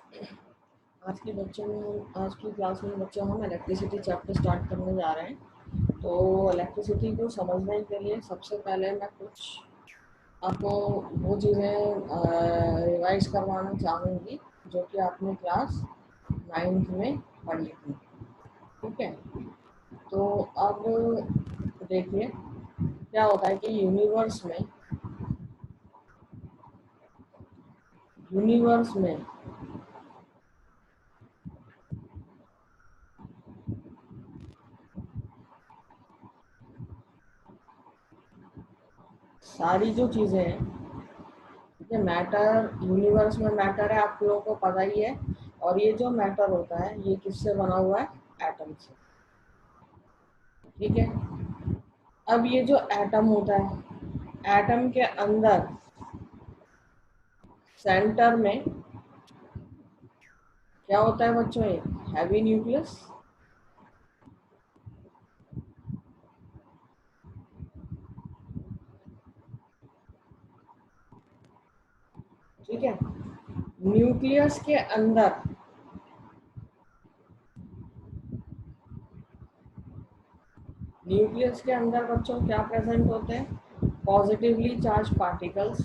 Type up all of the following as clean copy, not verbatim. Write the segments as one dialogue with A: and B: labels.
A: आज की क्लास में बच्चों हम इलेक्ट्रिसिटी चैप्टर स्टार्ट करने जा रहे हैं। तो इलेक्ट्रिसिटी को समझने के लिए सबसे पहले मैं कुछ आपको वो चीज़ें रिवाइज करवाना चाहूँगी जो कि आपने क्लास 9th में पढ़ी थी। ठीक है, तो अब देखिए क्या होता है कि यूनिवर्स में सारी जो चीज़ें हैं, ठीक है, मैटर, यूनिवर्स में मैटर है, आप लोगों को पता ही है। और ये जो मैटर होता है ये किससे बना हुआ है? एटम से। ठीक है, अब ये जो एटम होता है, एटम के अंदर सेंटर में क्या होता है बच्चों? एक हैवी न्यूक्लियस। ठीक है, न्यूक्लियस के अंदर बच्चों क्या प्रेजेंट होते हैं? Positively charge particles.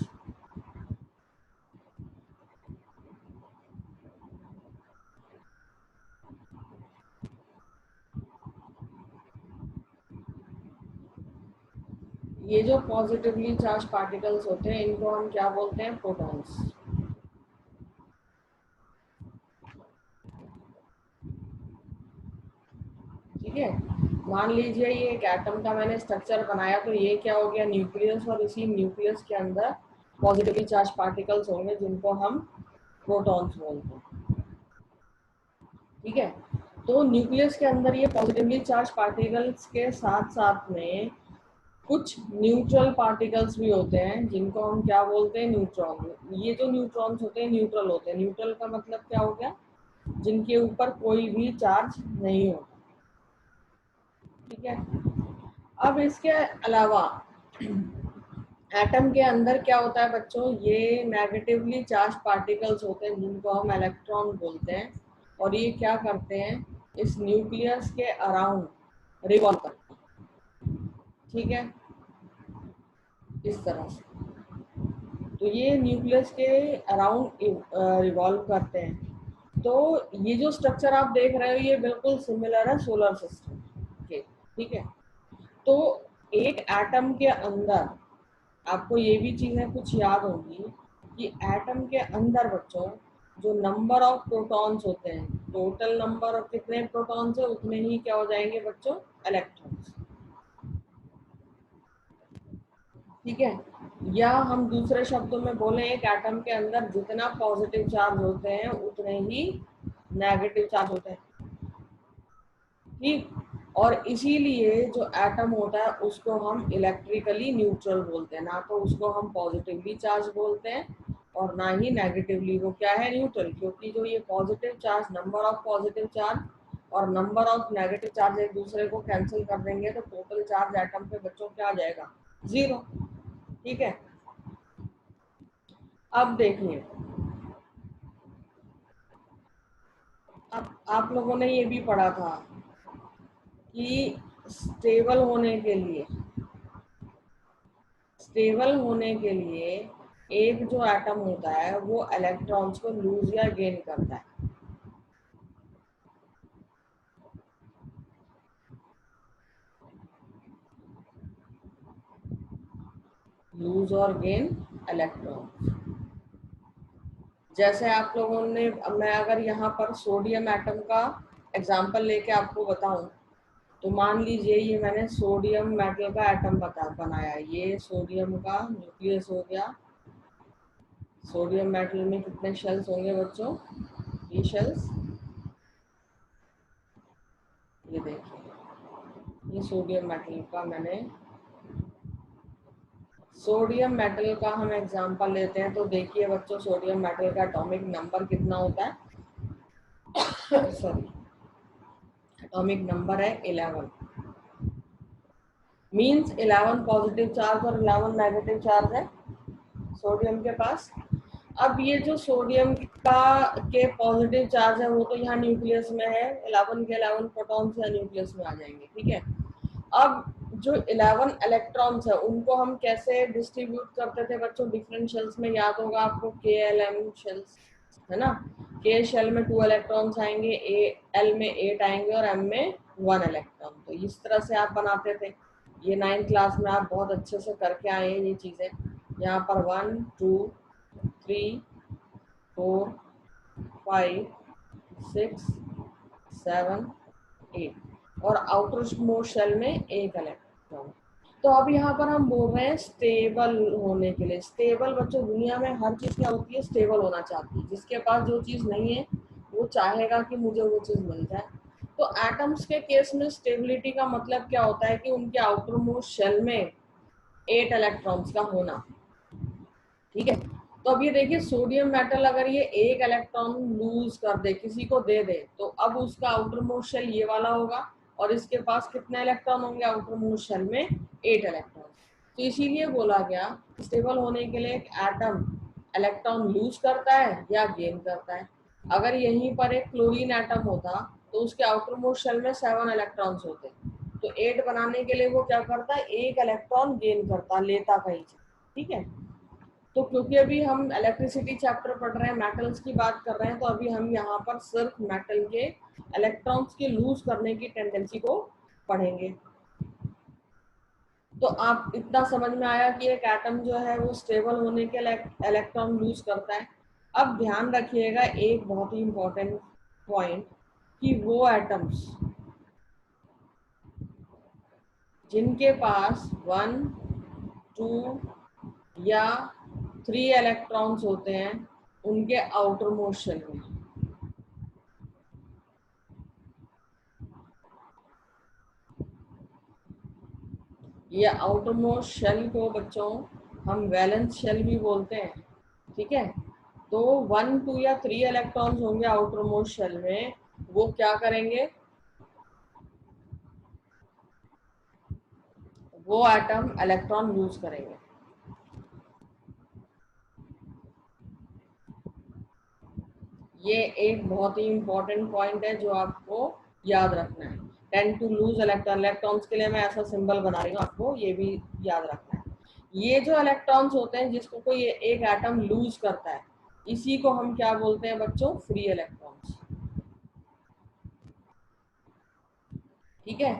A: ये जो पॉजिटिवली चार्ज पार्टिकल्स होते हैं इनको हम क्या बोलते हैं? प्रोटॉन्स। ठीक है, मान लीजिए ये एक एटम का मैंने स्ट्रक्चर बनाया, तो ये क्या हो गया? न्यूक्लियस। और इसी न्यूक्लियस के अंदर पॉजिटिवली चार्ज पार्टिकल्स होंगे जिनको हम प्रोटॉन्स बोलते हैं। ठीक है, तो न्यूक्लियस के अंदर ये पॉजिटिवली चार्ज पार्टिकल्स के साथ साथ में कुछ न्यूट्रल पार्टिकल्स भी होते हैं जिनको हम क्या बोलते हैं? न्यूट्रॉन। ये जो न्यूट्रॉन्स होते हैं न्यूट्रल होते हैं। न्यूट्रल का मतलब क्या हो गया? जिनके ऊपर कोई भी चार्ज नहीं होता। ठीक है, अब इसके अलावा एटम के अंदर क्या होता है बच्चों? ये नेगेटिवली चार्ज पार्टिकल्स होते हैं जिनको हम इलेक्ट्रॉन बोलते हैं। और ये क्या करते हैं? इस न्यूक्लियस के अराउंड रिवॉल्व करते हैं। ठीक है, इस तरह से। तो ये न्यूक्लियस के अराउंड रिवॉल्व करते हैं। तो ये जो स्ट्रक्चर आप देख रहे हो ये बिल्कुल सिमिलर है सोलर सिस्टम के। ठीक है, तो एक एटम के अंदर आपको ये भी चीजें कुछ याद होंगी कि एटम के अंदर बच्चों जो नंबर ऑफ प्रोटॉन्स होते हैं, टोटल नंबर ऑफ कितने प्रोटॉन्स है उतने ही क्या हो जाएंगे बच्चों? इलेक्ट्रॉन्स। ठीक है, या हम दूसरे शब्दों में बोले, एक एटम के अंदर जितना पॉजिटिव चार्ज होते हैं उतने ही नेगेटिव चार्ज होते हैं। ठीक, और इसीलिए जो एटम होता है उसको हम इलेक्ट्रिकली न्यूट्रल बोलते हैं। ना तो उसको हम पॉजिटिवली चार्ज बोलते हैं और ना ही नेगेटिवली। वो क्या है? न्यूट्रल। क्योंकि जो ये positive charge, number of positive charge और नंबर ऑफ नेगेटिव चार्ज एक दूसरे को कैंसिल कर देंगे तो टोटल चार्ज एटम पे बच्चों क्या आ जाएगा? 0। ठीक है, अब देखिए, अब आप लोगों ने ये भी पढ़ा था कि स्टेबल होने के लिए एक जो एटम होता है वो इलेक्ट्रॉन्स को लूज या गेन करता है। लूज और गेन इलेक्ट्रॉन। जैसे आप लोगों ने, मैं अगर यहाँ पर सोडियम एटम का एग्जांपल लेके आपको बताऊं, तो मान लीजिए ये मैंने सोडियम मेटल का एटम बनाया। ये सोडियम का न्यूक्लियस हो गया। सोडियम मेटल में कितने शेल्स होंगे बच्चों? 3 शेल्स। ये देखिए, ये सोडियम मेटल का हम एग्जांपल लेते हैं। तो देखिए बच्चों, सोडियम मेटल का एटॉमिक नंबर कितना होता है? सॉरी, एटॉमिक नंबर है 11। मींस 11 पॉजिटिव चार्ज और 11 नेगेटिव चार्ज है सोडियम के पास। अब ये जो सोडियम का के पॉजिटिव चार्ज है वो तो यहाँ न्यूक्लियस में है, 11 के 11 प्रोटॉन्स या न्यूक्लियस में आ जाएंगे, ठीक है। अब जो 11 इलेक्ट्रॉन्स है उनको हम कैसे डिस्ट्रीब्यूट करते थे बच्चों डिफरेंट शेल्स में, याद होगा आपको KLM शेल्स, है ना। K शेल में 2 इलेक्ट्रॉन्स आएंगे, L में 8 आएंगे और M में 1 इलेक्ट्रॉन। तो इस तरह से आप बनाते थे, ये 9th क्लास में आप बहुत अच्छे से करके आए हैं ये चीज़ें। यहाँ पर 1 2 3 4 5 6 7 8 और आउटर मोस्ट शेल में एक इलेक्ट्रॉन। तो अब यहाँ पर हम बोल रहे हैं स्टेबल होने के लिए। स्टेबल बच्चों दुनिया में हर चीज क्या होती है, स्टेबल होना चाहती है। जिसके पास जो चीज नहीं है वो चाहेगा कि मुझे वो चीज मिल जाए। तो एटम्स के केस में स्टेबिलिटी का मतलब क्या होता है कि उनके आउटर मोस्ट शेल में 8 इलेक्ट्रॉन्स का होना, ठीक है। तो अब ये देखिए सोडियम मेटल अगर ये एक इलेक्ट्रॉन लूज कर दे, किसी को दे दे, तो अब उसका आउटर मोस्ट शेल ये वाला होगा और इसके पास कितने इलेक्ट्रॉन होंगे आउटर मोस्ट शेल में, 8 इलेक्ट्रॉन। तो इसीलिए बोला गया स्टेबल होने के लिए एक एटम इलेक्ट्रॉन लूज करता है या गेन करता है। अगर यहीं पर एक क्लोरीन एटम होता तो उसके आउटर मोस्ट शेल में 7 इलेक्ट्रॉन्स होते, तो 8 बनाने के लिए वो क्या करता है, एक इलेक्ट्रॉन गेन करता, लेता कहीं से, ठीक है। तो क्योंकि अभी हम इलेक्ट्रिसिटी चैप्टर पढ़ रहे हैं, मेटल्स की बात कर रहे हैं, तो अभी हम यहाँ पर सिर्फ मेटल के इलेक्ट्रॉन्स के लूज करने की टेंडेंसी को पढ़ेंगे। तो आप इतना समझ में आया कि एक एटम जो है वो स्टेबल होने के इलेक्ट्रॉन लूज करता है। अब ध्यान रखिएगा एक बहुत ही इंपॉर्टेंट पॉइंट, कि वो एटम्स जिनके पास 1 2 या 3 इलेक्ट्रॉन्स होते हैं उनके आउटर मोस्ट शेल में, ये आउटर मोस्ट शेल को बच्चों हम वैलेंस शेल भी बोलते हैं, ठीक है। तो 1 2 या 3 इलेक्ट्रॉन्स होंगे आउटर मोस्ट शेल में, वो क्या करेंगे, वो एटम इलेक्ट्रॉन लूज करेंगे। ये एक बहुत ही इंपॉर्टेंट पॉइंट है जो आपको याद रखना है। 10 टू लूज इलेक्ट्रॉन, इलेक्ट्रॉन्स के लिए मैं ऐसा सिंबल बना रही हूँ, आपको ये भी याद रखना है। ये जो इलेक्ट्रॉन्स होते हैं जिसको कोई एक एटम लूज करता है, इसी को हम क्या बोलते हैं बच्चों, फ्री इलेक्ट्रॉन्स, ठीक है।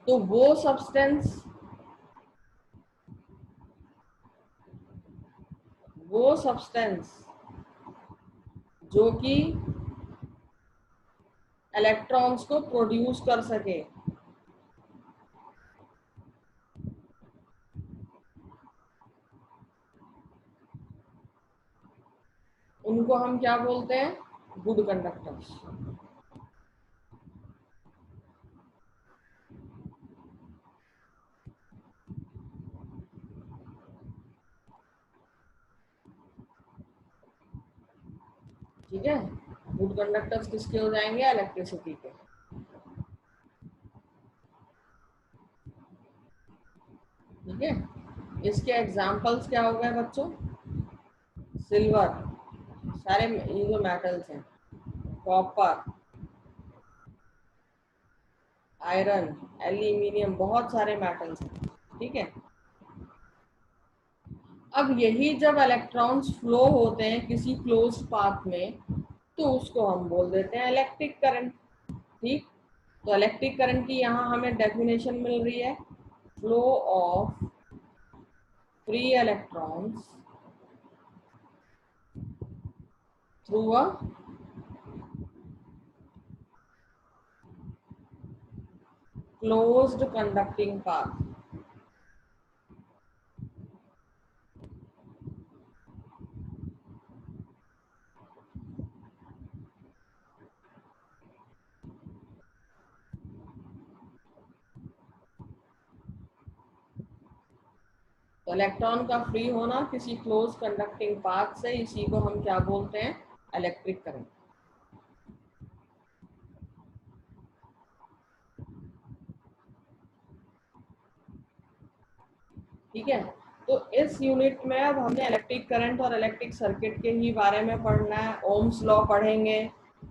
A: तो वो सब्सटेंस जो कि इलेक्ट्रॉन्स को प्रोड्यूस कर सके, उनको हम क्या बोलते हैं, गुड कंडक्टर्स। ठीक है, गुड कंडक्टर्स किसके हो जाएंगे, इलेक्ट्रिसिटी के, ठीक है। इसके एग्जांपल्स क्या हो गए बच्चों, सिल्वर, सारे ये जो मेटल्स हैं, कॉपर, आयरन, एल्यूमिनियम, बहुत सारे मेटल्स हैं, ठीक है। अब यही जब इलेक्ट्रॉन्स फ्लो होते हैं किसी क्लोज पाथ में, तो उसको हम बोल देते हैं इलेक्ट्रिक करंट, ठीक। तो इलेक्ट्रिक करंट की यहाँ हमें डेफिनेशन मिल रही है, flow of free electrons through a closed conducting path. तो इलेक्ट्रॉन का फ्री होना किसी क्लोज कंडक्टिंग पाथ से, इसी को हम क्या बोलते हैं, इलेक्ट्रिक करंट, ठीक है। तो इस यूनिट में अब हमने इलेक्ट्रिक करंट और इलेक्ट्रिक सर्किट के ही बारे में पढ़ना है। ओम्स लॉ पढ़ेंगे,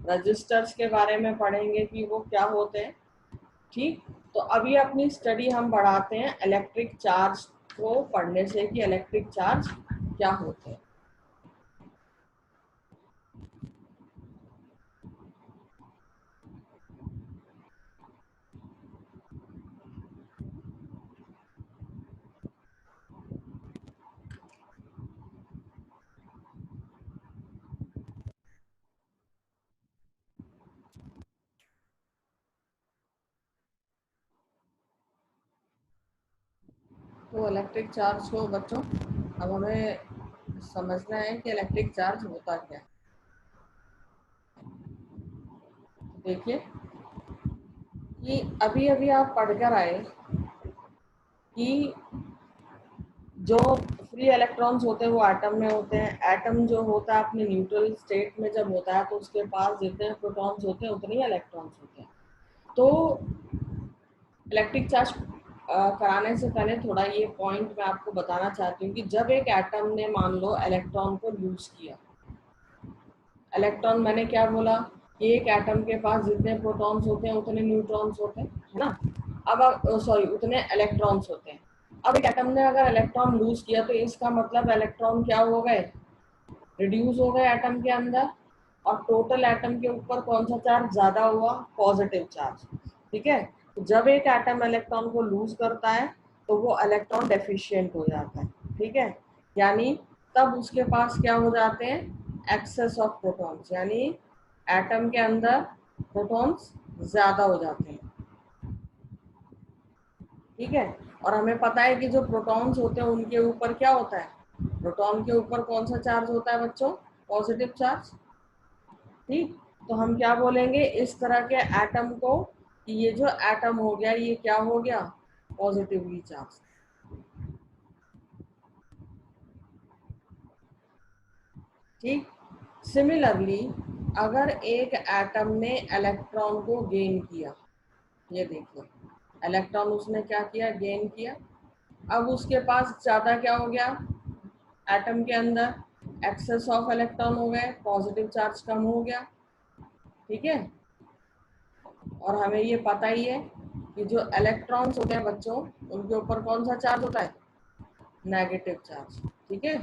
A: रजिस्टर्स के बारे में पढ़ेंगे कि वो क्या होते हैं। ठीक, तो अभी अपनी स्टडी हम बढ़ाते हैं इलेक्ट्रिक चार्ज को पढ़ने से कि इलेक्ट्रिक चार्ज क्या होते हैं। तो इलेक्ट्रिक चार्ज को बच्चों अब हमें समझना है कि इलेक्ट्रिक चार्ज होता क्या है। देखिए कि अभी अभी आप पढ़कर आए कि जो फ्री इलेक्ट्रॉन्स होते हैं वो एटम में होते हैं। एटम जो होता है अपने न्यूट्रल स्टेट में जब होता है तो उसके पास जितने प्रोटॉन्स होते हैं उतने ही इलेक्ट्रॉन्स होते हैं। तो इलेक्ट्रिक चार्ज कराने से पहले थोड़ा ये पॉइंट मैं आपको बताना चाहती हूँ कि जब एक एटम ने मान लो इलेक्ट्रॉन को लूज किया, इलेक्ट्रॉन मैंने क्या बोला कि एक एटम के पास जितने प्रोटॉन्स होते हैं उतने न्यूट्रॉन्स होते हैं, है ना। अब सॉरी उतने इलेक्ट्रॉन्स होते हैं। अब एक एटम ने अगर इलेक्ट्रॉन लूज किया तो इसका मतलब इलेक्ट्रॉन क्या हो गए, रिड्यूस हो गए एटम के अंदर। और टोटल एटम के ऊपर कौन सा चार्ज ज्यादा हुआ, पॉजिटिव चार्ज। ठीक है, तो जब एक एटम इलेक्ट्रॉन को लूज करता है तो वो इलेक्ट्रॉन डेफिशिएंट हो जाता है। ठीक है, यानी तब उसके पास क्या हो जाते हैं, एक्सेस ऑफ प्रोटॉन्स, यानी एटम के अंदर प्रोटॉन्स ज्यादा हो जाते हैं। ठीक है, और हमें पता है कि जो प्रोटॉन्स होते हैं उनके ऊपर क्या होता है, प्रोटॉन के ऊपर कौन सा चार्ज होता है बच्चों, पॉजिटिव चार्ज। ठीक, तो हम क्या बोलेंगे इस तरह के एटम को कि ये जो एटम हो गया ये क्या हो गया, पॉजिटिवली चार्ज। ठीक, सिमिलरली अगर एक एटम ने इलेक्ट्रॉन को गेन किया, ये देखिए इलेक्ट्रॉन उसने क्या किया, गेन किया। अब उसके पास ज्यादा क्या हो गया, एटम के अंदर एक्सेस ऑफ इलेक्ट्रॉन हो गए, पॉजिटिव चार्ज कम हो गया। ठीक है, और हमें ये पता ही है कि जो इलेक्ट्रॉन्स होते हैं बच्चों उनके ऊपर कौन सा चार्ज होता है, नेगेटिव चार्ज। ठीक है,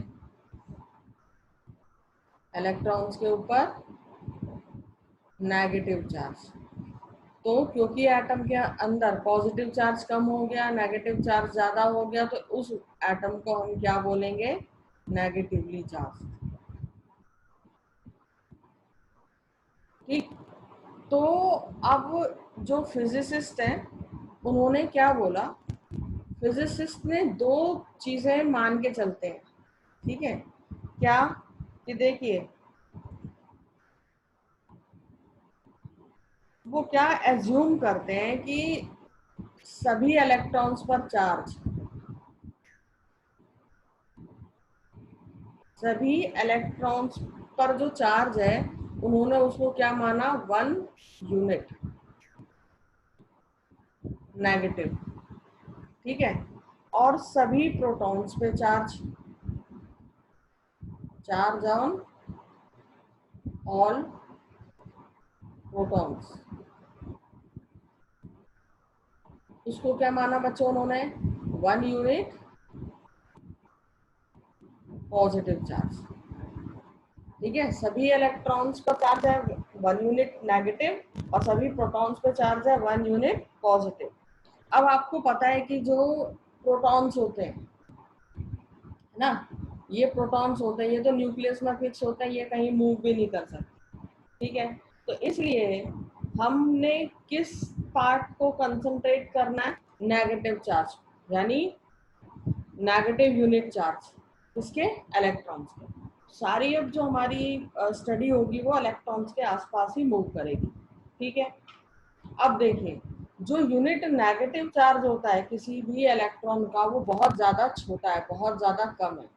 A: इलेक्ट्रॉन्स के ऊपर नेगेटिव चार्ज। तो क्योंकि एटम के अंदर पॉजिटिव चार्ज कम हो गया, नेगेटिव चार्ज ज्यादा हो गया, तो उस एटम को हम क्या बोलेंगे, नेगेटिवली चार्ज। ठीक, तो अब जो फिजिसिस्ट हैं उन्होंने क्या बोला, फिजिसिस्ट ने दो चीजें मान के चलते हैं। ठीक है, क्या कि देखिए वो क्या एज्यूम करते हैं कि सभी इलेक्ट्रॉन्स पर चार्ज, सभी इलेक्ट्रॉन्स पर जो चार्ज है उन्होंने उसको क्या माना, 1 यूनिट नेगेटिव। ठीक है, और सभी प्रोटॉन्स पे charge, charge on all protons, उसको क्या माना बच्चों उन्होंने, 1 यूनिट पॉजिटिव चार्ज। ठीक है, सभी इलेक्ट्रॉन्स पर चार्ज है 1 यूनिट नेगेटिव और सभी प्रोटॉन्स पर चार्ज है 1 यूनिट पॉजिटिव। अब आपको पता है कि जो प्रोटॉन्स होते हैं, है ना, ये प्रोटॉन्स होते हैं, ये तो न्यूक्लियस में फिक्स होते हैं, ये कहीं मूव भी नहीं कर सकते। ठीक है, तो इसलिए हमने किस पार्ट को कंसंट्रेट करना है, नेगेटिव चार्ज, यानी नेगेटिव यूनिट चार्ज, किसके, इलेक्ट्रॉन्स के। सारी अब जो हमारी स्टडी होगी वो इलेक्ट्रॉन्स के आसपास ही मूव करेगी। ठीक है, अब देखिए जो यूनिट नेगेटिव चार्ज होता है किसी भी इलेक्ट्रॉन का वो बहुत ज्यादा छोटा है, बहुत ज्यादा कम है।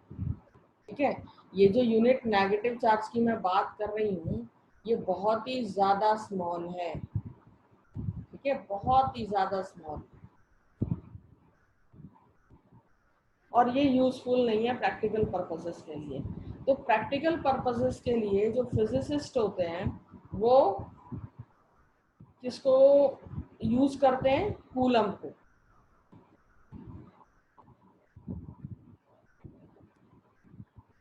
A: ठीक है, ये जो यूनिट नेगेटिव चार्ज की मैं बात कर रही हूँ ये बहुत ही ज्यादा स्मॉल है। ठीक है, बहुत ही ज्यादा स्मॉल। और ये यूजफुल नहीं है प्रैक्टिकल पर्पसेस के लिए। तो प्रैक्टिकल पर्पसेस के लिए जो फिजिसिस्ट होते हैं वो किसको यूज करते हैं? कूलम को।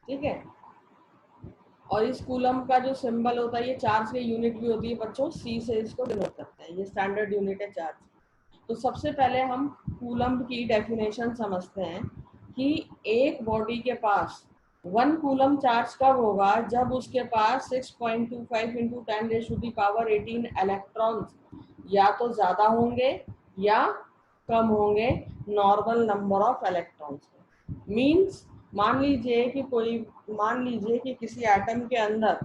A: ठीक है, और इस कूलम का जो सिंबल होता है, ये चार्ज की यूनिट भी होती है बच्चों, सी से इसको डिनोट करते हैं, ये स्टैंडर्ड यूनिट है चार्ज। तो सबसे पहले हम कूलम की डेफिनेशन समझते हैं कि एक बॉडी के पास 1 कूलम चार्ज कब होगा? जब उसके पास 6.25 इंटू 10⁻18 इलेक्ट्रॉन्स या तो ज़्यादा होंगे या कम होंगे normal number of electrons. Means मान लीजिए कि किसी एटम के अंदर,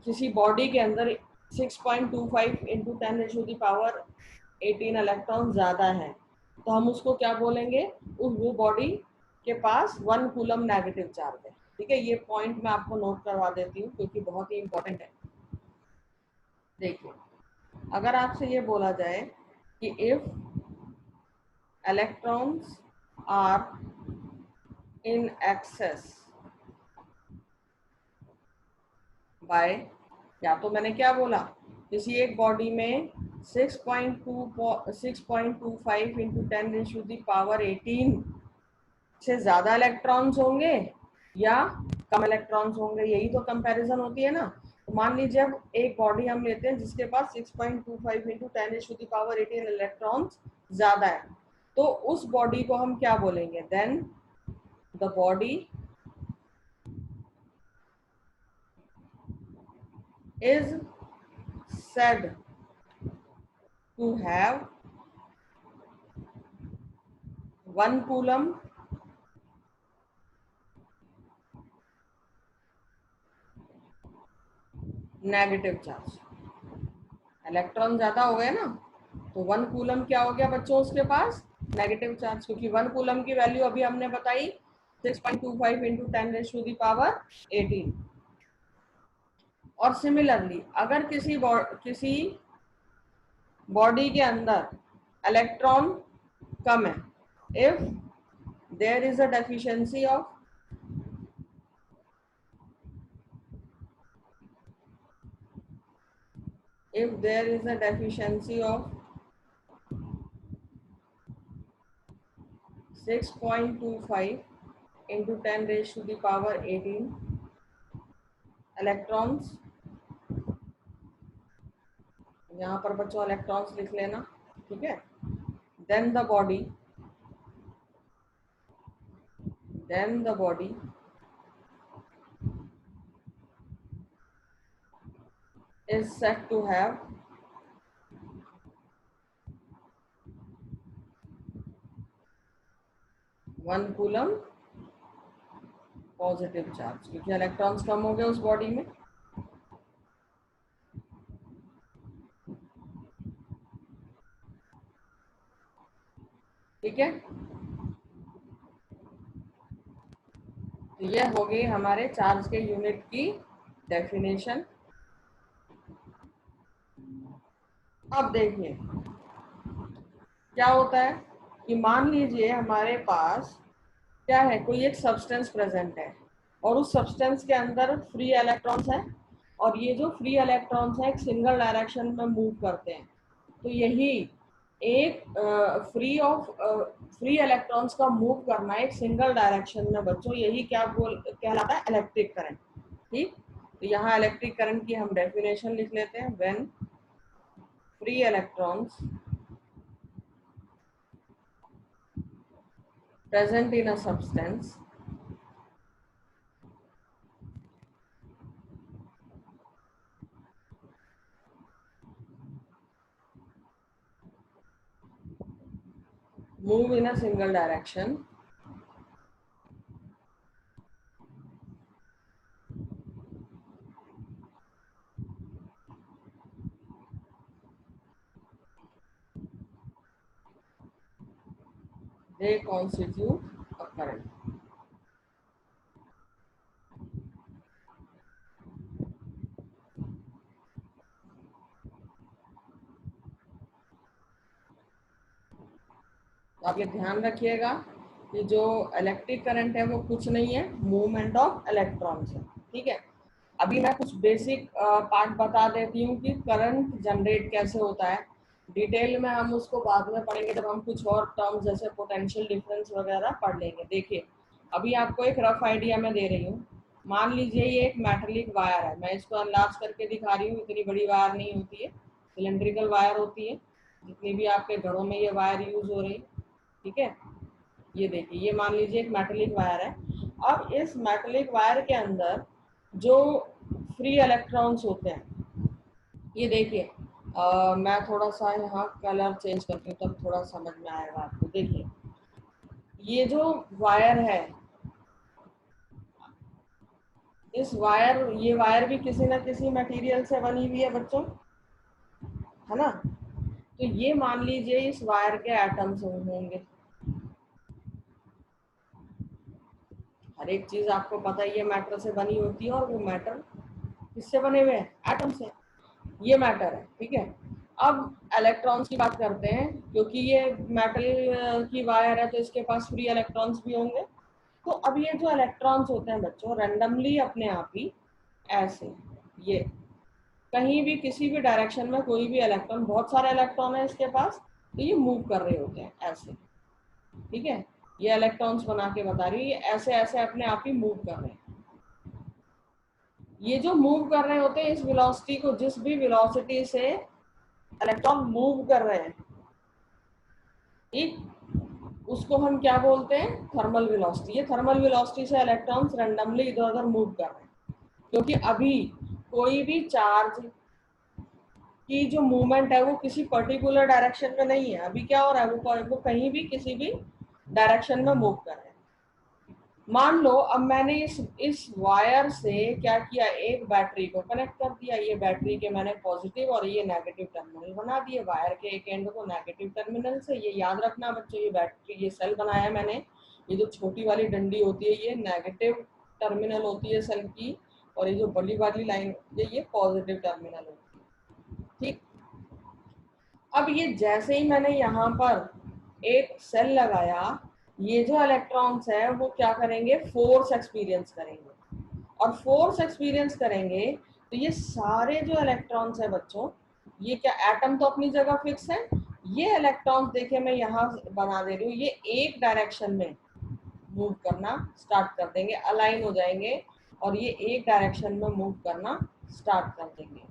A: किसी बॉडी के अंदर 6.25 इंटू 10⁻18 इलेक्ट्रॉन ज़्यादा है, तो हम उसको क्या बोलेंगे? वो बॉडी के पास 1 कूलम नेगेटिव चार्ज है। ठीक है, ये पॉइंट मैं आपको नोट करवा देती हूँ क्योंकि बहुत ही इंपॉर्टेंट है। देखिए, अगर आपसे ये बोला जाए कि if electrons are in excess by, या तो मैंने क्या बोला, किसी एक बॉडी में 6.25 इंटू 10⁻18 से ज्यादा इलेक्ट्रॉन्स होंगे या कम इलेक्ट्रॉन्स होंगे, यही तो कंपैरिजन होती है ना। तो मान लीजिए अब एक बॉडी हम लेते हैं जिसके पास 6.25 इंटू 10⁻18 इलेक्ट्रॉन्स ज्यादा है, तो उस बॉडी को हम क्या बोलेंगे? Then the body is said to have 1 coulomb negative charge. Electron ज्यादा हो गए ना, तो 1 कूलम क्या हो गया बच्चों उसके पास? नेगेटिव चार्ज, क्योंकि 1 कूलम की वैल्यू अभी हमने बताई 6.25 इंटू 10⁻18। और सिमिलरली अगर किसी बॉडी के अंदर इलेक्ट्रॉन कम है, if there is a deficiency of if there is a deficiency of 6.25 into 10⁻18 electrons, यहाँ पर बच्चों इलेक्ट्रॉन्स लिख लेना। ठीक है, then the body is said to have 1 coulomb positive charge, क्योंकि इलेक्ट्रॉन्स कम हो गए उस बॉडी में। ठीक है, तो ये हो गई हमारे चार्ज के यूनिट की डेफिनेशन। अब देखिए क्या होता है कि मान लीजिए हमारे पास क्या है, कोई एक सब्सटेंस प्रेजेंट है और उस सब्सटेंस के अंदर फ्री इलेक्ट्रॉन्स हैं, और ये जो फ्री इलेक्ट्रॉन्स हैं एक सिंगल डायरेक्शन में मूव करते हैं। तो यही एक फ्री इलेक्ट्रॉन्स का मूव करना एक सिंगल डायरेक्शन में बच्चों, यही क्या कहलाता है? Electric current. ठीक, तो यहाँ इलेक्ट्रिक करंट की हम डेफिनेशन लिख लेते हैं। When free electrons present in a substance move in a single direction, they constitute a current। तो आप ये ध्यान रखिएगा कि जो इलेक्ट्रिक करंट है वो कुछ नहीं है, मूवमेंट ऑफ इलेक्ट्रॉन्स है। ठीक है, अभी मैं कुछ बेसिक पार्ट बता देती हूँ कि करंट जनरेट कैसे होता है। डिटेल में हम उसको बाद में पढ़ेंगे जब हम कुछ और टर्म्स जैसे पोटेंशियल डिफरेंस वगैरह पढ़ लेंगे। देखिए, अभी आपको एक रफ आइडिया मैं दे रही हूँ। मान लीजिए ये एक मेटालिक वायर है, मैं इसको अनलार्ज करके दिखा रही हूँ, इतनी बड़ी वायर नहीं होती है, सिलेंड्रिकल वायर होती है, जितनी भी आपके घरों में ये वायर यूज हो रही है। ठीक है, ये देखिए, ये मान लीजिए एक मेटालिक वायर है। अब इस मेटालिक वायर के अंदर जो फ्री इलेक्ट्रॉन्स होते हैं, ये देखिए, मैं थोड़ा सा यहाँ कलर चेंज करती हूँ तब थोड़ा समझ में आएगा आपको। देखिए, ये जो वायर है, ये वायर भी किसी ना किसी मटेरियल से बनी हुई है बच्चों, है ना। तो ये मान लीजिए इस वायर के एटम्स होंगे। हर एक चीज आपको पता है ये मैटर से बनी होती है, और वो मैटर किससे बने हुए हैं? एटम से। ये मैटर है, ठीक है। अब इलेक्ट्रॉन्स की बात करते हैं, क्योंकि ये मेटल की वायर है तो इसके पास फ्री इलेक्ट्रॉन्स भी होंगे। तो अब ये जो इलेक्ट्रॉन्स होते हैं बच्चों, रैंडमली अपने आप ही ऐसे, ये कहीं भी किसी भी डायरेक्शन में कोई भी इलेक्ट्रॉन, बहुत सारे इलेक्ट्रॉन है इसके पास, तो ये मूव कर रहे होते हैं ऐसे। ठीक है, ये इलेक्ट्रॉन्स बना के बता रही हूँ, ये ऐसे ऐसे अपने आप ही मूव कर रहे हैं। ये जो मूव कर रहे होते हैं इस वेलोसिटी को, जिस भी वेलोसिटी से इलेक्ट्रॉन मूव कर रहे हैं, एक उसको हम क्या बोलते हैं? Thermal velocity. ये थर्मल वेलोसिटी से इलेक्ट्रॉन्स रैंडमली इधर उधर मूव कर रहे हैं, क्योंकि अभी कोई भी चार्ज की जो मूवमेंट है वो किसी पर्टिकुलर डायरेक्शन में नहीं है। अभी क्या हो रहा है, वो कहीं भी किसी भी डायरेक्शन में मूव कर रहे हैं। मान लो अब मैंने इस वायर से क्या किया, एक बैटरी को कनेक्ट कर दिया। ये बैटरी के मैंने पॉजिटिव और ये नेगेटिव टर्मिनल बना दिए, वायर के एक एंड को नेगेटिव टर्मिनल से। ये याद रखना बच्चों, ये बैटरी, ये सेल बनाया मैंने, ये जो छोटी वाली डंडी होती है ये नेगेटिव टर्मिनल होती है सेल की, और ये जो बड़ी वाली लाइन ये पॉजिटिव टर्मिनल होती है। ठीक, अब ये जैसे ही मैंने यहाँ पर एक सेल लगाया, ये जो इलेक्ट्रॉन्स है वो क्या करेंगे? फोर्स एक्सपीरियंस करेंगे, और फोर्स एक्सपीरियंस करेंगे तो ये सारे जो इलेक्ट्रॉन्स है बच्चों, ये क्या, एटम तो अपनी जगह फिक्स है, ये इलेक्ट्रॉन्स देखिए मैं यहाँ बना दे रही हूँ, ये एक डायरेक्शन में मूव करना स्टार्ट कर देंगे, अलाइन हो जाएंगे, और ये एक डायरेक्शन में मूव करना स्टार्ट कर देंगे।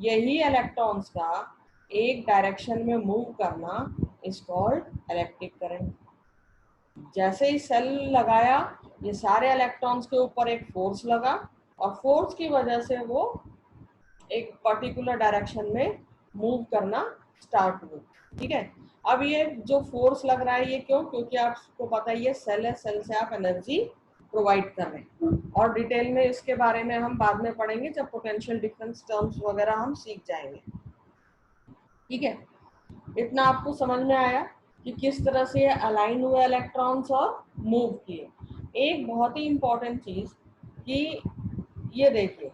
A: यही इलेक्ट्रॉन्स का एक डायरेक्शन में मूव करना इज कॉल्ड इलेक्ट्रिक करंट। जैसे ही सेल लगाया, ये सारे इलेक्ट्रॉन्स के ऊपर एक फोर्स लगा, और फोर्स की वजह से वो एक पर्टिकुलर डायरेक्शन में मूव करना स्टार्ट हुआ। ठीक है, अब ये जो फोर्स लग रहा है ये क्यों? क्योंकि आपको पता ही है सेल है, सेल से आप एनर्जी प्रोवाइड कर रहे हैं, और डिटेल में इसके बारे में हम बाद में पढ़ेंगे जब पोटेंशियल डिफरेंस टर्म्स वगैरह हम सीख जाएंगे। ठीक है, इतना आपको समझ में आया कि किस तरह से अलाइन हुए इलेक्ट्रॉन्स और मूव किए। एक बहुत ही इंपॉर्टेंट चीज कि ये देखिए,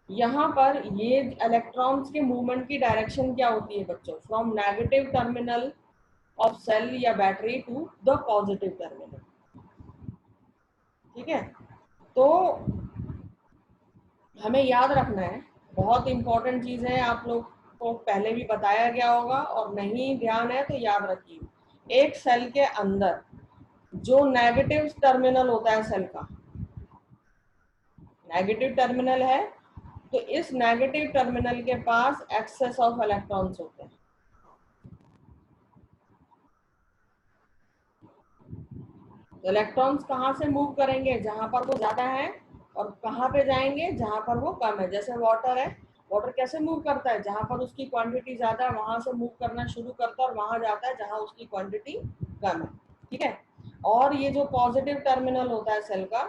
A: यहाँ पर ये इलेक्ट्रॉन्स के मूवमेंट की डायरेक्शन क्या होती है बच्चों? From negative terminal of cell या battery to the positive terminal. ठीक है, तो हमें याद रखना है, बहुत इंपॉर्टेंट चीज है, आप लोग को पहले भी बताया गया होगा, और नहीं ध्यान है तो याद रखिए। एक सेल के अंदर जो नेगेटिव टर्मिनल होता है सेल का, नेगेटिव टर्मिनल है, तो इस नेगेटिव टर्मिनल के पास एक्सेस ऑफ इलेक्ट्रॉन्स होते हैं। तो इलेक्ट्रॉन्स कहाँ से मूव करेंगे? जहां पर वो ज्यादा है, और कहाँ पे जाएंगे? जहां पर वो कम है। जैसे वाटर है, वाटर कैसे मूव करता है? जहां पर उसकी क्वांटिटी ज्यादा है वहां से मूव करना शुरू करता है, और वहां जाता है जहां उसकी क्वांटिटी कम है। ठीक है, और ये जो पॉजिटिव टर्मिनल होता है सेल का,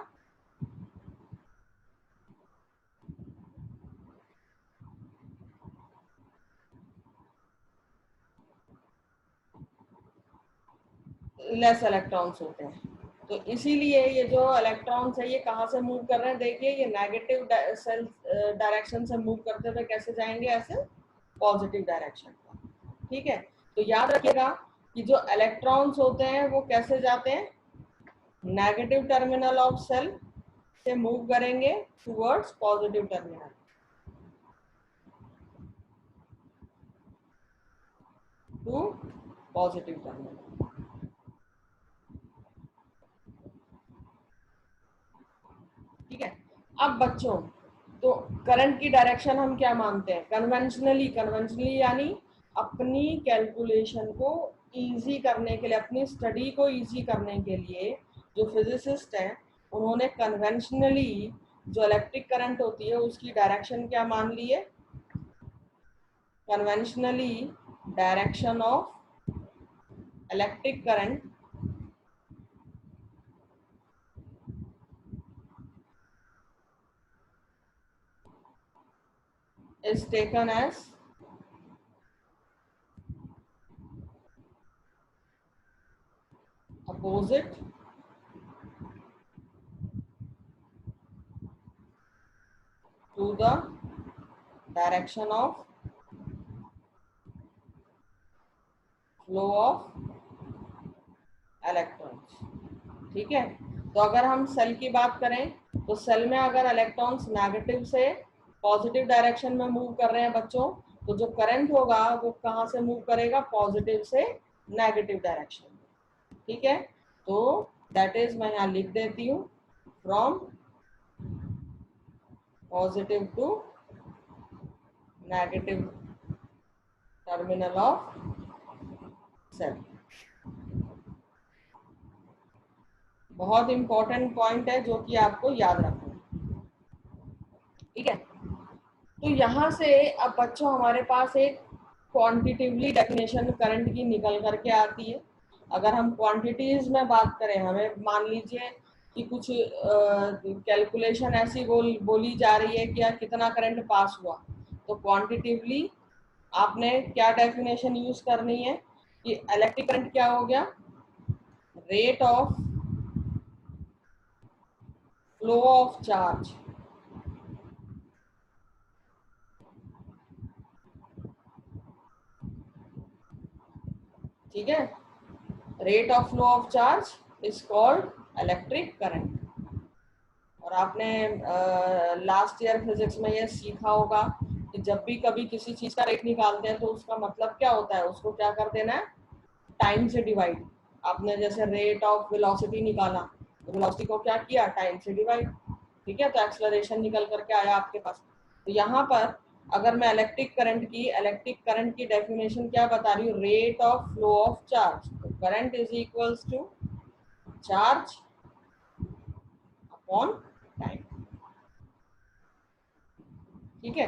A: लेस इलेक्ट्रॉन्स होते हैं। तो इसीलिए ये जो इलेक्ट्रॉन्स है ये कहाँ से मूव कर रहे हैं? देखिए, ये नेगेटिव सेल डायरेक्शन से मूव करते हुए कैसे जाएंगे? ऐसे पॉजिटिव डायरेक्शन पर। ठीक है, तो याद रखिएगा कि जो इलेक्ट्रॉन्स होते हैं वो कैसे जाते हैं? नेगेटिव टर्मिनल ऑफ सेल से मूव करेंगे towards positive terminal, to positive terminal. ठीक है। अब बच्चों, तो करंट की डायरेक्शन हम क्या मानते हैं? कन्वेंशनली यानी अपनी कैलकुलेशन को इजी करने के लिए, अपनी स्टडी को इजी करने के लिए जो फिजिसिस्ट हैं उन्होंने कन्वेंशनली जो इलेक्ट्रिक करंट होती है उसकी डायरेक्शन क्या मान ली है? Conventionally direction of electric current is taken as opposite to the direction of flow of electrons। ठीक है। तो अगर हम सेल की बात करें तो सेल में अगर इलेक्ट्रॉन्स नेगेटिव से पॉजिटिव डायरेक्शन में मूव कर रहे हैं बच्चों, तो जो करंट होगा वो कहाँ से मूव करेगा? पॉजिटिव से नेगेटिव डायरेक्शन में। ठीक है। तो दैट इज, मैं यहाँ लिख देती हूँ, from positive to negative terminal of cell. बहुत इंपॉर्टेंट पॉइंट है जो कि आपको याद रखना है। ठीक है। तो यहाँ से अब बच्चों हमारे पास एक क्वांटिटिवली डेफिनेशन करंट की निकल करके आती है। अगर हम क्वांटिटीज में बात करें, हमें मान लीजिए कि कुछ कैलकुलेशन ऐसी बोली जा रही है कि यार कितना करंट पास हुआ, तो क्वांटिटिवली आपने क्या डेफिनेशन यूज करनी है कि इलेक्ट्रिक करंट क्या हो गया? Rate of flow of charge. ठीक है। Rate of flow of charge is called electric current. और आपने लास्ट ईयर फिजिक्स में ये सीखा होगा कि जब भी कभी किसी चीज का रेट निकालते हैं तो उसका मतलब क्या होता है? उसको क्या कर देना है? टाइम से डिवाइड। आपने जैसे रेट ऑफ वेलोसिटी निकाला, तो वेलोसिटी को क्या किया? टाइम से डिवाइड। ठीक है। तो एक्सेलरेशन निकल करके आया आपके पास। तो यहाँ पर अगर मैं इलेक्ट्रिक करंट की डेफिनेशन क्या बता रही हूँ? Rate of flow of charge. तो current is equals to charge upon time. ठीक है।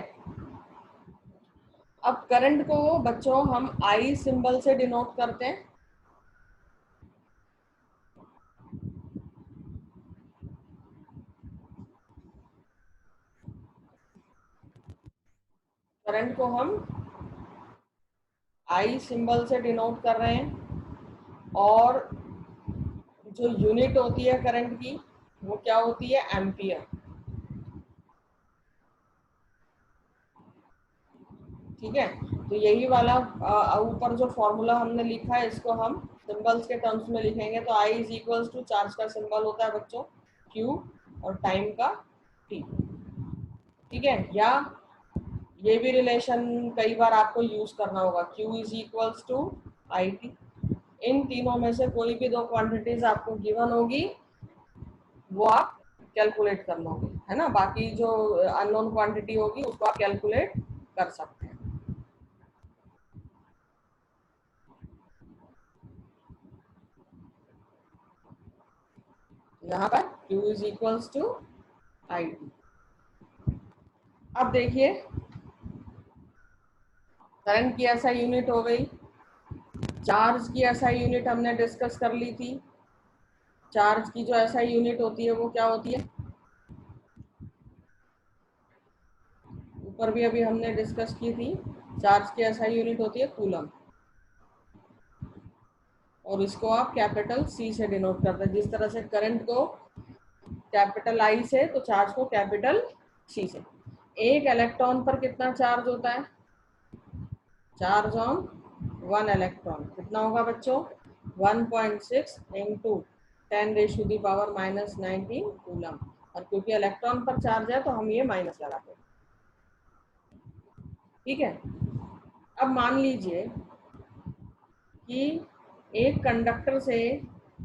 A: अब करंट को बच्चों हम आई सिंबल से डिनोट करते हैं। करंट को हम आई सिंबल से डिनोट कर रहे हैं, और जो यूनिट होती है करंट की वो क्या होती है? एम्पियर। ठीक है। तो यही वाला ऊपर जो फॉर्मूला हमने लिखा है इसको हम सिंबल्स के टर्म्स में लिखेंगे। तो I is equals to, charge का सिंबल होता है बच्चों क्यू और टाइम का टी। ठीक है। या ये भी रिलेशन कई बार आपको यूज करना होगा, Q is equals to I T. इन तीनों में से कोई भी दो क्वांटिटीज आपको गिवन होगी वो आप कैलकुलेट कर लोगे, है ना। बाकी जो अननोन क्वांटिटी होगी उसको आप कैलकुलेट कर सकते हैं। यहाँ पर Q is equals to I T. अब देखिए, करंट की ऐसा यूनिट हो गई, चार्ज की ऐसा यूनिट हमने डिस्कस कर ली थी। चार्ज की जो ऐसा यूनिट होती है वो क्या होती है? ऊपर भी अभी हमने डिस्कस की थी। चार्ज की ऐसा यूनिट होती है कूलम, और इसको आप कैपिटल सी से डिनोट करते हैं। जिस तरह से करंट को कैपिटल आई से, तो चार्ज को कैपिटल सी से। एक इलेक्ट्रॉन पर कितना चार्ज होता है? चार्ज ऑन वन इलेक्ट्रॉन कितना होगा बच्चों? 1.6 इंटू 10⁻⁻⁹ कूलम, और क्योंकि इलेक्ट्रॉन पर चार्ज है तो हम ये माइनस लगाते हैं। ठीक है, अब मान लीजिए कि एक कंडक्टर से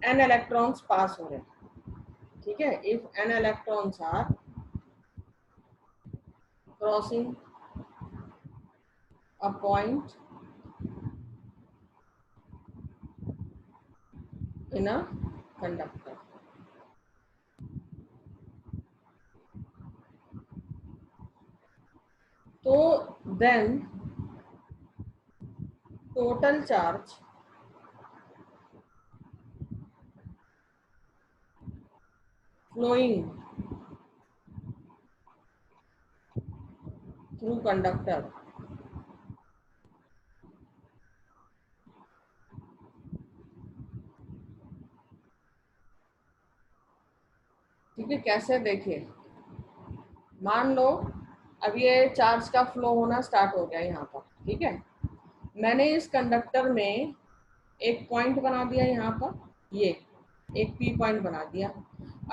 A: n इलेक्ट्रॉन्स पास हो रहे हैं। ठीक है, if n electrons are crossing a point in a conductor, तो then total charge flowing through conductor ठीक है, कैसे देखिए, मान लो अब ये चार्ज का फ्लो होना स्टार्ट हो गया यहाँ पर। ठीक है, मैंने इस कंडक्टर में एक पॉइंट बना दिया यहाँ पर, ये एक पी पॉइंट बना दिया।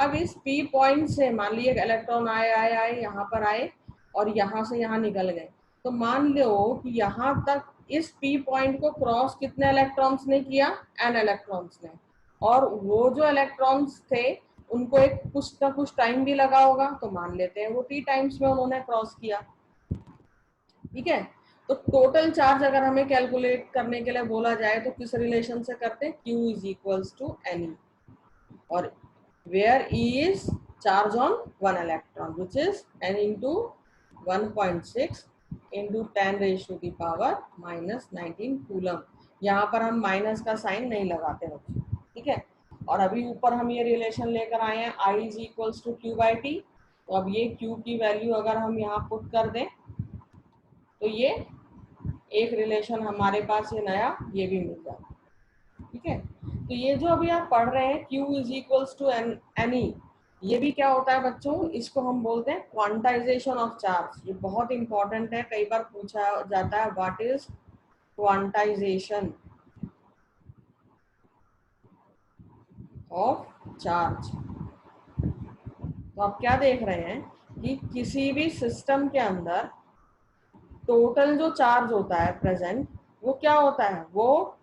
A: अब इस पी पॉइंट से मान लीजिए इलेक्ट्रॉन आए आए आए यहाँ पर आए और यहाँ से यहाँ निकल गए, तो मान लो कि यहाँ तक इस पी पॉइंट को क्रॉस कितने इलेक्ट्रॉन्स ने किया, n इलेक्ट्रॉन्स ने, और वो जो इलेक्ट्रॉन्स थे उनको एक कुछ ना कुछ टाइम भी लगा होगा, तो मान लेते हैं वो t टाइम्स में उन्होंने क्रॉस किया। ठीक है, तो टोटल चार्ज अगर हमें कैलकुलेट करने के लिए बोला जाए तो किस रिलेशन से करते हैं, Q is equals to NE, और where E is charge on one electron which is n into 1.6 into 10⁻⁻⁹ coulomb. यहाँ पर हम माइनस का साइन नहीं लगाते बच्चों। ठीक है, और अभी ऊपर हम ये रिलेशन लेकर आए हैं I is equals to Q/T, तो अब ये Q की वैल्यू अगर हम यहाँ पुट कर दें तो ये एक रिलेशन हमारे पास ये नया ये भी मिल जाता। ठीक है, तो ये जो अभी आप पढ़ रहे हैं Q is equals to NE, ये भी क्या होता है बच्चों, इसको हम बोलते हैं क्वांटाइजेशन ऑफ चार्ज। ये बहुत इंपॉर्टेंट है, कई बार पूछा जाता है what is quantization of charge. तो आप क्या देख रहे हैं कि किसी भी सिस्टम के अंदर टोटल जो चार्ज होता है प्रेजेंट, वो क्या होता है, वो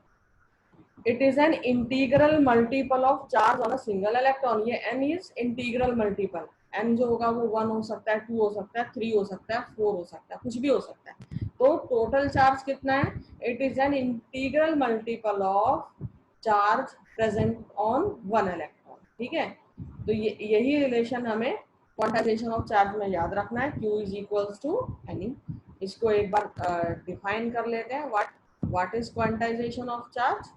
A: it is an integral multiple of charge on a single electron. ये n is integral multiple, n जो होगा वो 1 हो सकता है, 2 हो सकता है, 3 हो सकता है, 4 हो सकता है, कुछ भी हो सकता है। तो टोटल चार्ज कितना है, it is an integral multiple of charge present on one electron. ठीक है, तो यही रिलेशन हमें क्वांटाइजेशन ऑफ चार्ज में याद रखना है, Q is equals to NE। इसको एक बार डिफाइन कर लेते हैं, what is quantization of charge.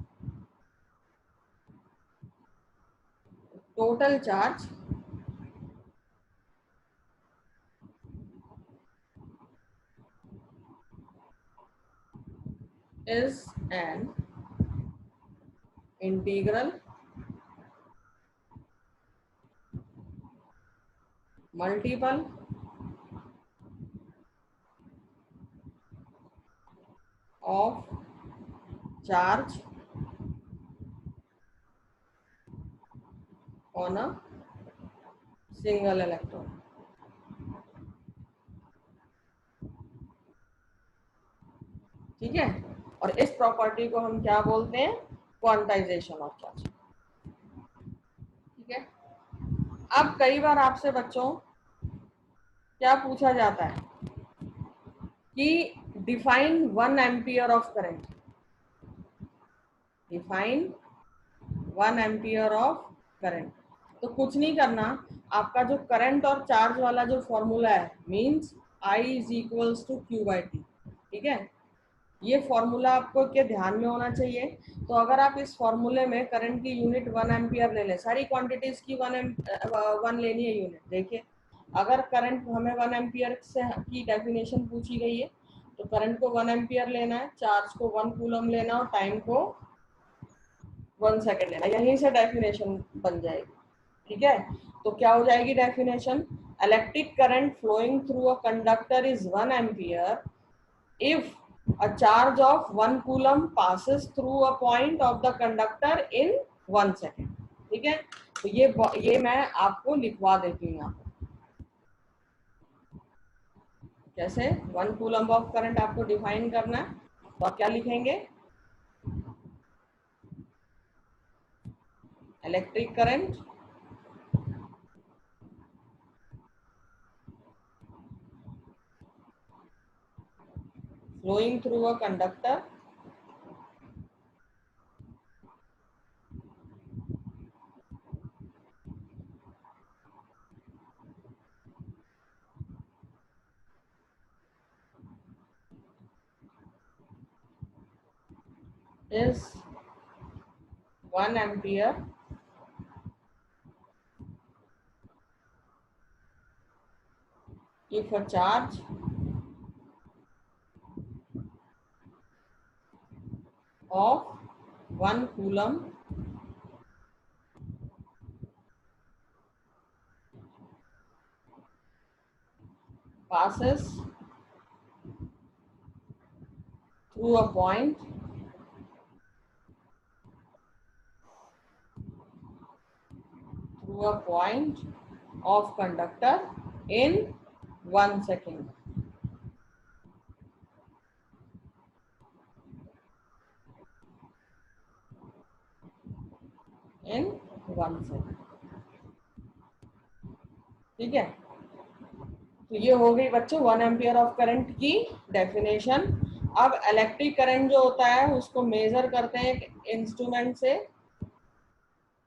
A: total charge is an integral multiple of charge on a single electron। ठीक है, और इस प्रॉपर्टी को हम क्या बोलते हैं, क्वांटाइजेशन ऑफ चार्ज। ठीक है, अब कई बार आपसे बच्चों क्या पूछा जाता है कि define 1 ampere of current, define 1 ampere of current. तो कुछ नहीं करना, आपका जो करंट और चार्ज वाला जो फॉर्मूला है means I is equals to Q/T। ठीक है, ये फॉर्मूला आपको के ध्यान में होना चाहिए। तो अगर आप इस फॉर्मूले में करंट की यूनिट 1 एम्पियर ले लें, सारी क्वांटिटीज की 1 लेनी है यूनिट। देखिए, अगर करंट हमें 1 एम्पियर से की डेफिनेशन पूछी गई है तो करंट को 1 एम्पियर लेना है, चार्ज को 1 कूलम लेना और टाइम को 1 सेकेंड लेना, यहीं से डेफिनेशन बन जाएगी। ठीक है, तो क्या हो जाएगी definition, electric current flowing through a conductor is 1 ampere if a charge of 1 coulomb passes through a point of the conductor in 1 second। ठीक है, तो ये मैं आपको लिखवा देती हूँ यहाँ पर। कैसे 1 कूलम्ब ऑफ करंट आपको डिफाइन करना है, तो आप क्या लिखेंगे, electric current flowing through a conductor is 1 ampere if a charge of 1 coulomb passes through a point of conductor in 1 second. In 1 second. ठीक है, तो ये हो गई बच्चों 1 एम्पियर ऑफ करंट की डेफिनेशन। अब इलेक्ट्रिक करंट जो होता है उसको मेजर करते हैं एक इंस्ट्रूमेंट से,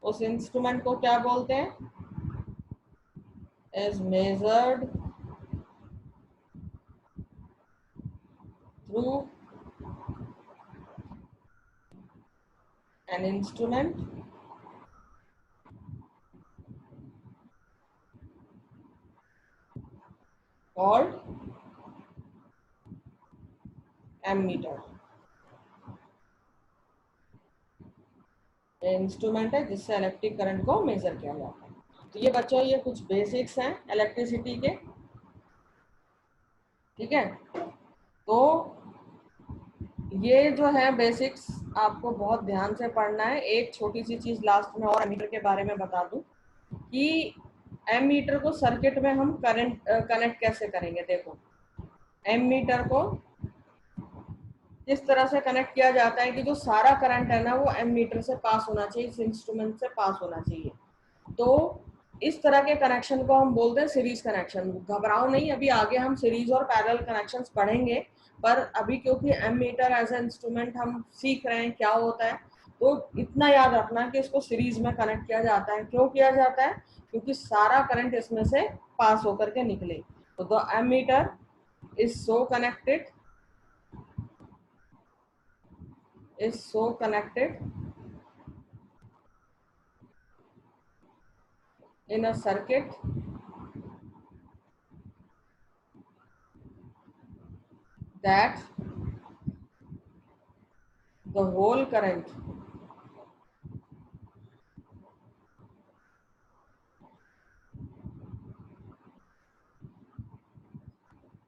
A: उस इंस्ट्रूमेंट को क्या बोलते हैं, is measured through an instrument called ammeter। ये इंस्ट्रूमेंट है जिससे इलेक्ट्रिक करंट को मेजर किया जाता है। तो ये बच्चों ये कुछ बेसिक्स हैं इलेक्ट्रिसिटी के, ठीक है। तो ये जो है बेसिक्स आपको बहुत ध्यान से पढ़ना है। एक छोटी सी चीज लास्ट में और एमीटर के बारे में बता दूं कि एमीटर को सर्किट में हम करंट कनेक्ट कैसे करेंगे। देखो एमीटर को इस तरह से कनेक्ट किया जाता है कि जो सारा करंट है ना वो एमीटर से पास होना चाहिए, इस इंस्ट्रूमेंट से पास होना चाहिए। तो इस तरह के कनेक्शन को हम बोलते हैं सीरीज कनेक्शन। घबराओ नहीं, अभी आगे हम सीरीज और पैरेलल कनेक्शंस पढ़ेंगे, पर अभी क्योंकि एमीटर एज ए इंस्ट्रूमेंट हम सीख रहे हैं क्या होता है, तो इतना याद रखना कि इसको सीरीज में कनेक्ट किया जाता है। क्यों किया जाता है, क्योंकि सारा करंट इसमें से पास होकर के निकले। तो the ammeter is so connected in a circuit that the whole current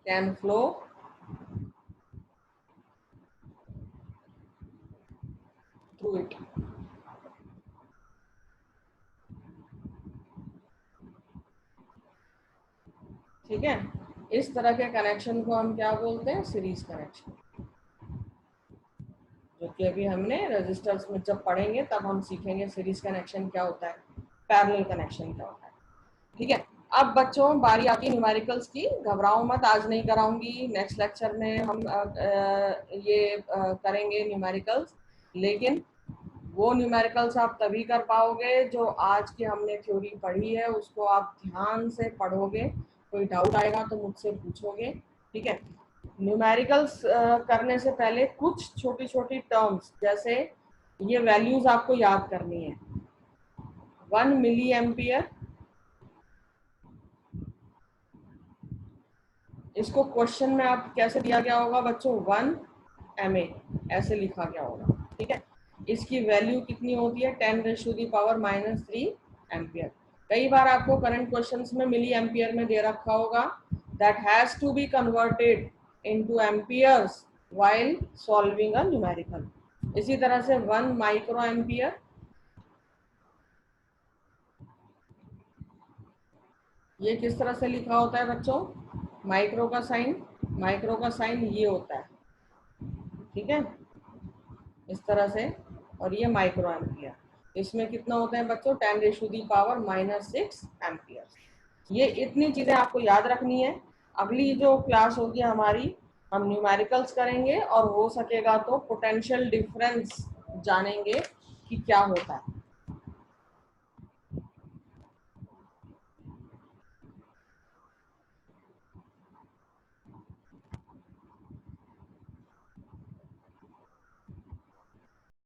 A: can flow through it। ठीक है, इस तरह के कनेक्शन को हम क्या बोलते हैं, सीरीज कनेक्शन, जो कि अभी हमने रजिस्टर्स में जब पढ़ेंगे तब हम सीखेंगे सीरीज कनेक्शन क्या होता है, पैरेलल कनेक्शन क्या होता है। ठीक है, अब बच्चों बारी आती है न्यूमेरिकल्स की। घबराओ मत, आज नहीं कराऊंगी, नेक्स्ट लेक्चर में हम ये करेंगे न्यूमेरिकल्स। लेकिन वो न्यूमेरिकल्स आप तभी कर पाओगे जो आज की हमने थ्योरी पढ़ी है उसको आप ध्यान से पढ़ोगे। कोई डाउट आएगा तो मुझसे पूछोगे, ठीक है। न्यूमेरिकल्स करने से पहले कुछ छोटी छोटी टर्म्स, जैसे ये वैल्यूज आपको याद करनी है। 1 मिली एम्पियर, इसको क्वेश्चन में आप कैसे दिया गया होगा बच्चों, 1 MA ऐसे लिखा गया होगा, ठीक है। इसकी वैल्यू कितनी होती है, 10⁻³ एम्पियर। कई बार आपको करंट क्वेश्चंस में मिली एम्पियर में दे रखा होगा, that has to be converted into amperes while solving a numerical. इसी तरह से 1 माइक्रो एम्पियर, ये किस तरह से लिखा होता है बच्चों? माइक्रो का साइन ये होता है, ठीक है, इस तरह से। और ये माइक्रो एम्पियर। इसमें कितना होता है बच्चों? 10⁻⁻⁻6 एम्पियर। ये इतनी चीजें आपको याद रखनी है। अगली जो क्लास होगी हमारी, हम न्यूमेरिकल्स करेंगे और हो सकेगा तो पोटेंशियल डिफरेंस जानेंगे कि क्या होता है।